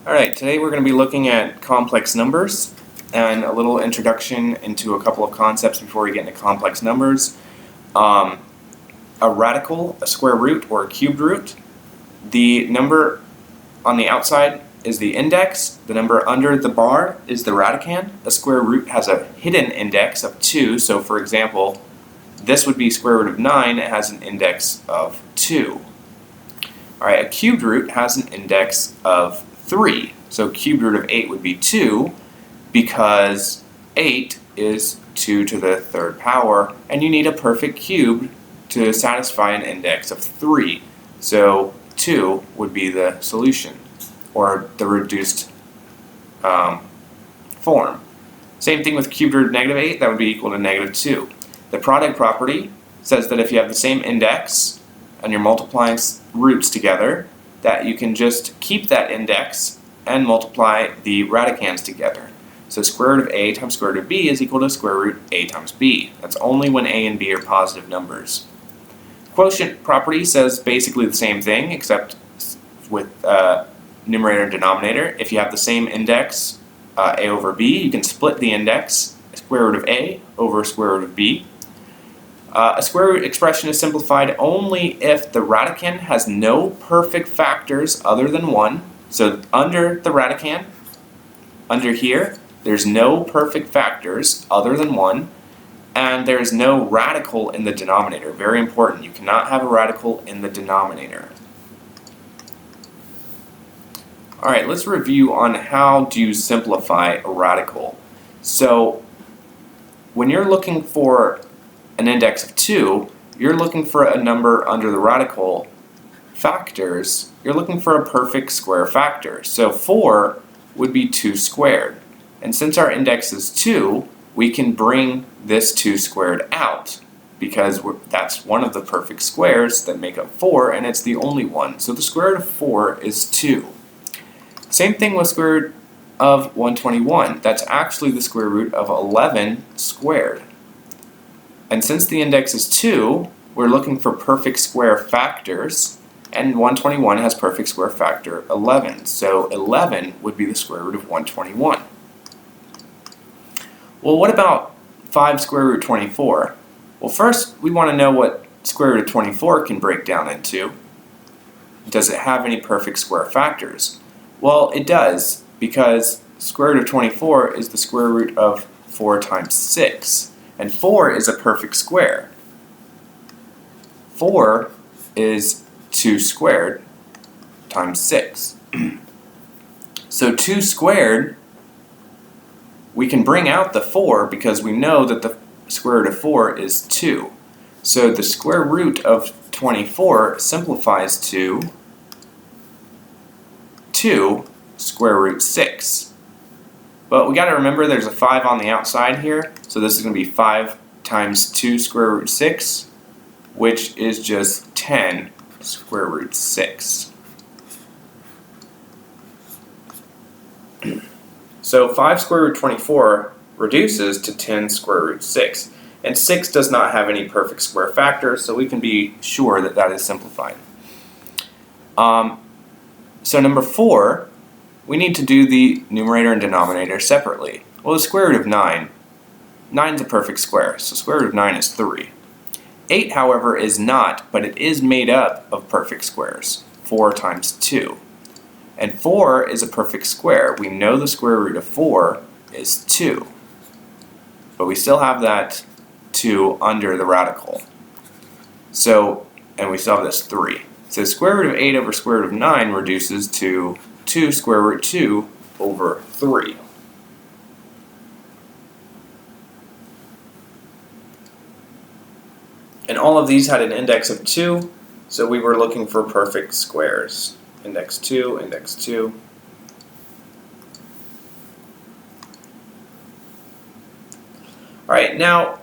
Alright, today we're going to be looking at complex numbers and a little introduction into a couple of concepts before we get into complex numbers. A radical, a square root, or a cubed root. The number on the outside is the index. The number under the bar is the radicand. A square root has a hidden index of 2, so for example, this would be square root of 9. It has an index of 2. Alright, a cubed root has an index of 3. So cubed root of 8 would be 2 because 8 is 2 to the third power, and you need a perfect cube to satisfy an index of 3. So 2 would be the solution, or the reduced form. Same thing with cubed root of negative 8, that would be equal to negative 2. The product property says that if you have the same index and you're multiplying roots together, that you can just keep that index and multiply the radicands together. So square root of a times square root of b is equal to square root a times b. That's only when a and b are positive numbers. Quotient property says basically the same thing, except with numerator and denominator. If you have the same index, a over b, you can split the index, square root of a over square root of b. A square root expression is simplified only if the radicand has no perfect factors other than 1. So under the radicand, under here, there's no perfect factors other than 1, and there's no radical in the denominator. Very important, you cannot have a radical in the denominator. Alright, let's review on how to simplify a radical. So when you're looking for an index of 2, you're looking for a number under the radical factors. You're looking for a perfect square factor. So 4 would be 2 squared. And since our index is 2, we can bring this 2 squared out because that's one of the perfect squares that make up 4, and it's the only one. So the square root of 4 is 2. Same thing with square root of 121. That's actually the square root of 11 squared. And since the index is 2, we're looking for perfect square factors, and 121 has perfect square factor 11. So 11 would be the square root of 121. Well, what about 5 square root 24? Well, first we want to know what square root of 24 can break down into. Does it have any perfect square factors? Well, it does, because square root of 24 is the square root of 4 times 6. And 4 is a perfect square. 4 is 2 squared times 6. So 2 squared, we can bring out the 4 because we know that the square root of 4 is 2. So the square root of 24 simplifies to 2 square root 6. But we got to remember there's a 5 on the outside here, so this is going to be 5 times 2 square root 6, which is just 10 square root 6. So 5 square root 24 reduces to 10 square root 6, and 6 does not have any perfect square factors, so we can be sure that that is simplified. So number 4, we need to do the numerator and denominator separately. Well, the square root of 9 is a perfect square, so square root of 9 is 3. 8, however, is not, but it is made up of perfect squares, 4 times 2. And 4 is a perfect square. We know the square root of 4 is 2, but we still have that 2 under the radical. So, and we still have this 3. So square root of 8 over square root of 9 reduces to 2 square root 2 over 3. And all of these had an index of 2, so we were looking for perfect squares. Index 2, index 2. Alright, now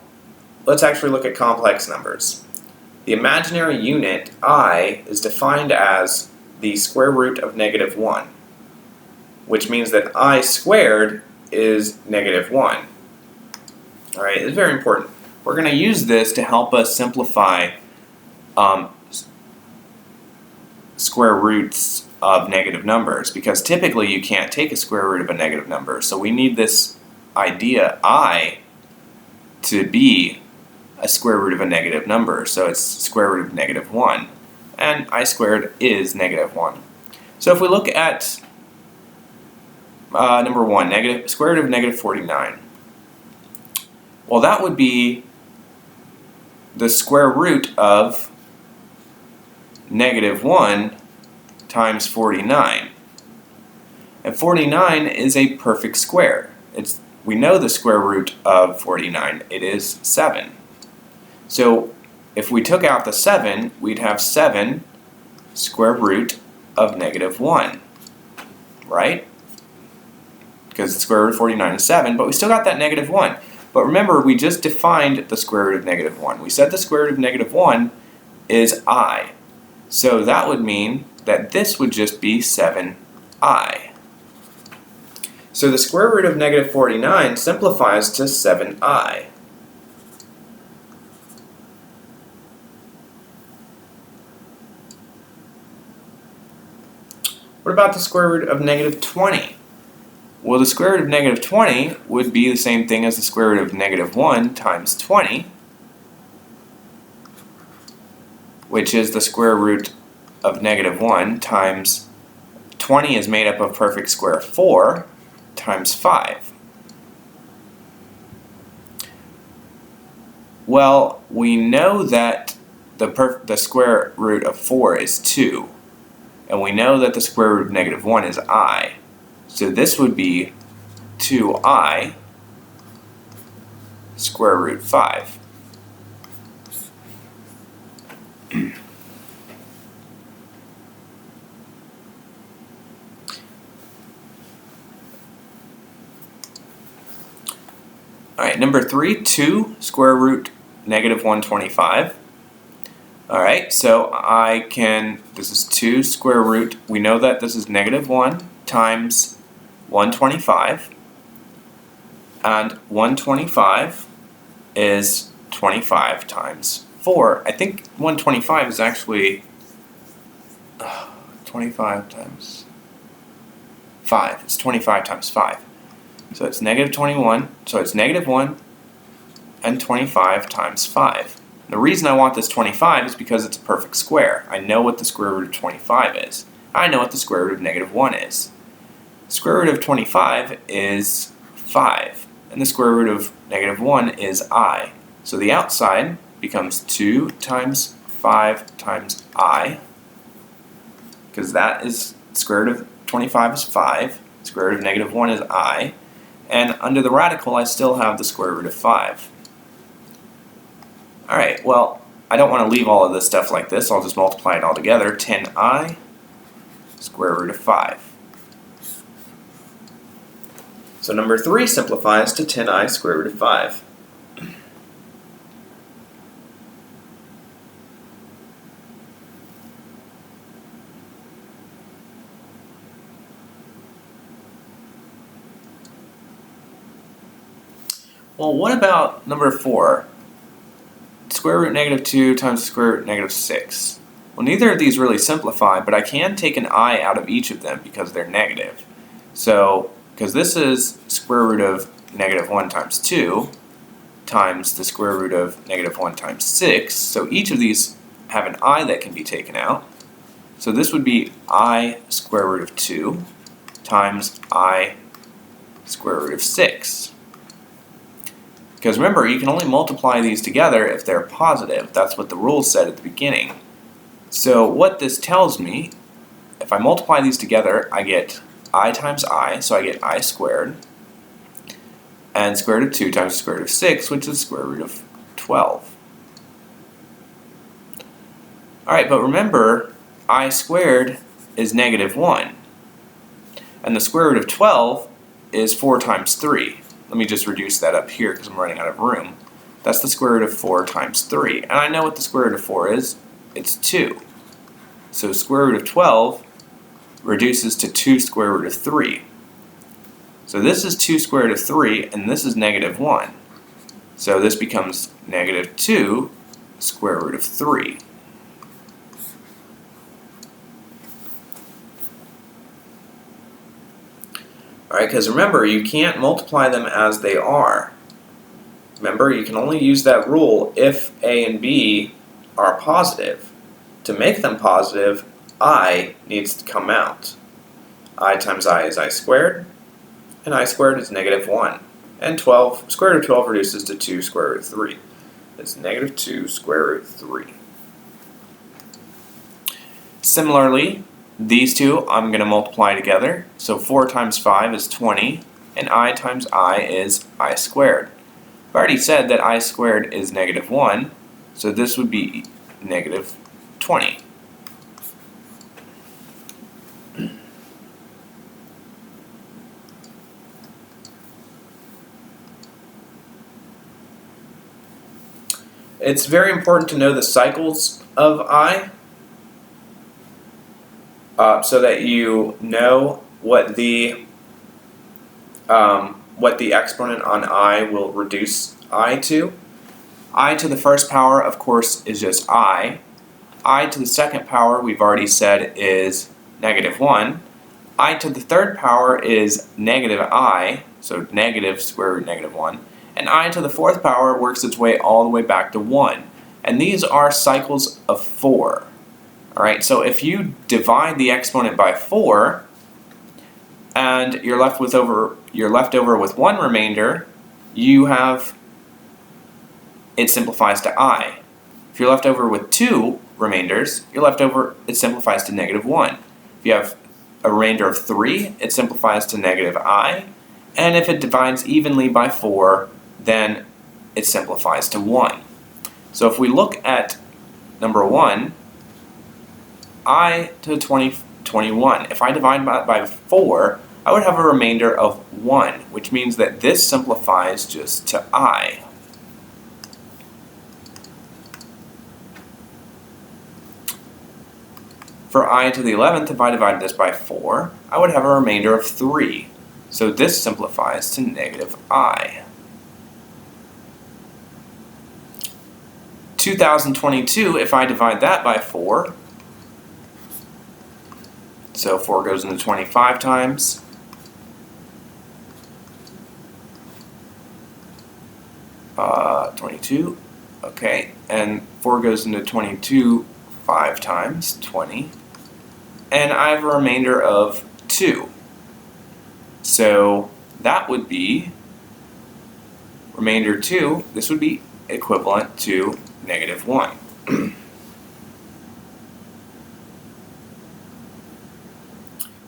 let's actually look at complex numbers. The imaginary unit, I, is defined as the square root of negative 1, which means that I squared is negative 1. Alright, it's very important. We're going to use this to help us simplify square roots of negative numbers, because typically you can't take a square root of a negative number. So we need this idea I to be a square root of a negative number. So it's square root of negative 1. And I squared is negative 1. So if we look at number 1, square root of negative 49. Well, that would be the square root of negative 1 times 49. And 49 is a perfect square. We know the square root of 49. It is 7. So if we took out the 7, we'd have 7 square root of negative 1, right? Because the square root of 49 is 7, but we still got that negative 1. But remember, we just defined the square root of negative 1. We said the square root of negative 1 is I. So that would mean that this would just be 7i. So the square root of negative 49 simplifies to 7i. What about the square root of negative 20? Well, the square root of negative 20 would be the same thing as the square root of negative 1 times 20, which is the square root of negative 1 times 20 is made up of perfect square 4 times 5. Well, we know that the square root of 4 is 2, and we know that the square root of negative 1 is I. So this would be 2i square root 5. Alright, number 3, 2 square root negative 125. Alright, so this is 2 square root, we know that this is negative 1 times 125, and 125 is 25 times 4. I think 125 is actually 25 times 5. It's 25 times 5. So it's negative 21, so it's negative 1 and 25 times 5. The reason I want this 25 is because it's a perfect square. I know what the square root of 25 is. I know what the square root of negative 1 is. Square root of 25 is 5, and the square root of negative 1 is I. So the outside becomes 2 times 5 times I, because that is, square root of 25 is 5, square root of negative 1 is I, and under the radical I still have the square root of 5. Alright, well, I don't want to leave all of this stuff like this, I'll just multiply it all together. 10i square root of 5. So number 3 simplifies to 10i square root of 5. Well, what about number 4? Square root negative 2 times the square root negative 6. Well, neither of these really simplify, but I can take an I out of each of them because they're negative. So, because this is square root of negative 1 times 2 times the square root of negative 1 times 6. So each of these have an I that can be taken out. So this would be I square root of 2 times I square root of 6. Because remember, you can only multiply these together if they're positive. That's what the rule said at the beginning. So what this tells me, if I multiply these together, I get I times I, so I get I squared, and square root of 2 times the square root of 6, which is square root of 12. Alright, but remember, I squared is negative 1, and the square root of 12 is 4 times 3. Let me just reduce that up here because I'm running out of room. That's the square root of 4 times 3, and I know what the square root of 4 is. It's 2. So square root of 12 reduces to 2 square root of 3. So this is 2 square root of 3, and this is negative 1. So this becomes negative 2 square root of 3. Alright, because remember, you can't multiply them as they are. Remember, you can only use that rule if A and B are positive. To make them positive, I needs to come out. I times I is I squared, and I squared is negative 1. And 12, square root of 12 reduces to 2 square root of 3. It's negative 2 square root of 3. Similarly, these two I'm going to multiply together. So 4 times 5 is 20, and I times I is I squared. I've already said that I squared is negative 1, so this would be negative 20. It's very important to know the cycles of I so that you know what the exponent on I will reduce I to. I to the first power, of course, is just I. I to the second power, we've already said, is negative 1. I to the third power is negative I, so negative square root negative 1. And I to the fourth power works its way all the way back to 1. And these are cycles of 4. Alright, so if you divide the exponent by 4, and you're left over with 1 remainder, you have, it simplifies to I. If you're left over with 2 remainders, it simplifies to negative 1. If you have a remainder of 3, it simplifies to negative I. And if it divides evenly by 4, then it simplifies to 1. So if we look at number 1, I to 21. If I divide by 4, I would have a remainder of 1, which means that this simplifies just to I. For I to the 11th, if I divide this by 4, I would have a remainder of 3. So this simplifies to negative I. 2022, if I divide that by 4, so 4 goes into 25 times. Uh, 22, okay, and 4 goes into 22 5 times, 20. And I have a remainder of 2. So that would be remainder 2, this would be equivalent to negative 1.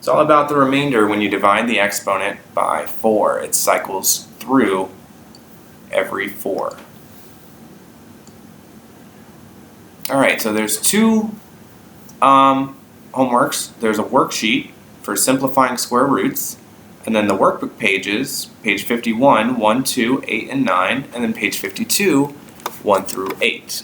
It's all about the remainder when you divide the exponent by 4. It cycles through every 4. Alright, so there's two homeworks. There's a worksheet for simplifying square roots, and then the workbook pages, page 51, 1, 2, 8, and 9, and then page 52, 1 through 8.